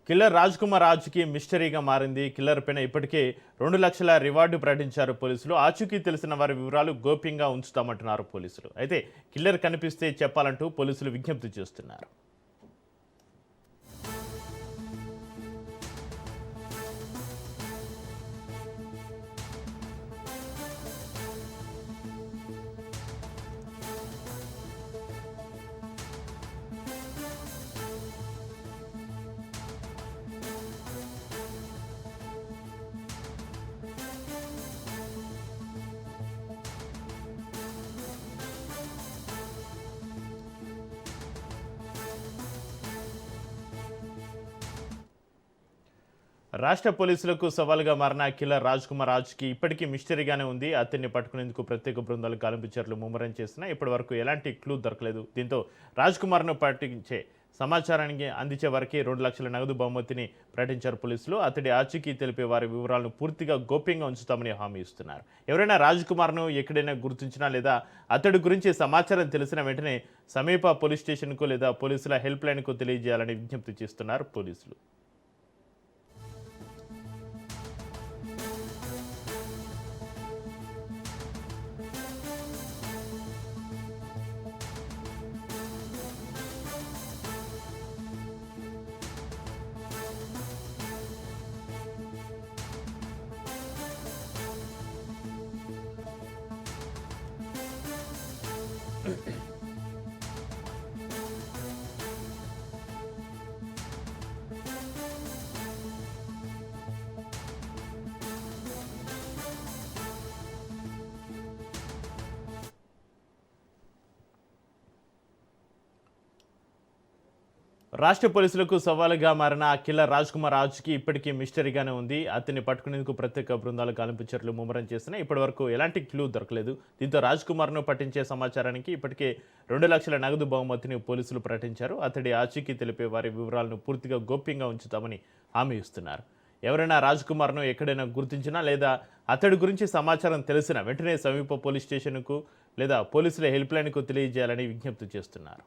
Killer Raj Kumar ఆచూకీ మిస్టరీగా మారింది. Killer పైన ఇప్పటికే 2 లక్షల రివార్డు ప్రకటించారు పోలీసులు. ఆచూకీ తెలిసిన వారి వివరాలు గోప్యంగా ఉంచుతామంటున్నారు పోలీసులు. అయితే కిల్లర్ కనిపిస్తే చెప్పాలంటూ పోలీసులు విజ్ఞప్తి చేస్తున్నారు. రాష్ట్ర పోలీసులకు సవాలుగా మారిన కిల్లర్ రాజ్ కుమార్ ఆచూకీ ఇప్పటికీ మిస్టరీగానే ఉంది. అతన్ని పట్టుకునేందుకు ప్రత్యేక బృందాలు గాలింపు చర్యలు ముమ్మరం చేసినా ఇప్పటి వరకు ఎలాంటి క్లూ దొరకలేదు. దీంతో రాజ్ కుమార్ను పట్టించే సమాచారానికి అందించే వారికి 2 లక్షల నగదు బహుమతిని ప్రకటించారు పోలీసులు. అతడి ఆచూకీ తెలిపే వారి వివరాలను పూర్తిగా గోప్యంగా ఉంచుతామని హామీ ఇస్తున్నారు. ఎవరైనా రాజ్ కుమార్ను ఎక్కడైనా గుర్తించినా లేదా అతడి గురించి సమాచారం తెలిసిన వెంటనే సమీప పోలీస్ స్టేషన్కు లేదా పోలీసుల హెల్ప్ లైన్కు తెలియజేయాలని విజ్ఞప్తి చేస్తున్నారు పోలీసులు. రాష్ట్ర పోలీసులకు సవాలుగా మారిన కిల్లర్ రాజ్ కుమార్ ఆచూకీ ఇప్పటికీ మిస్టరీగానే ఉంది. అతన్ని పట్టుకునేందుకు ప్రత్యేక బృందాలు గాలింపు చర్యలు ముమ్మరం చేసినా ఇప్పటివరకు ఎలాంటి క్లూ దొరకలేదు. దీంతో రాజ్ కుమార్ను పట్టించే సమాచారానికి ఇప్పటికే 2 లక్షల నగదు బహుమతిని పోలీసులు ప్రకటించారు. అతడి ఆచూకీ తెలిపే వారి వివరాలను పూర్తిగా గోప్యంగా ఉంచుతామని హామీ ఇస్తున్నారు. ఎవరైనా రాజ్ కుమార్ను ఎక్కడైనా గుర్తించినా లేదా అతడి గురించి సమాచారం తెలిసినా వెంటనే సమీప పోలీస్ స్టేషన్కు లేదా పోలీసుల హెల్ప్ లైన్కు తెలియజేయాలని విజ్ఞప్తి చేస్తున్నారు.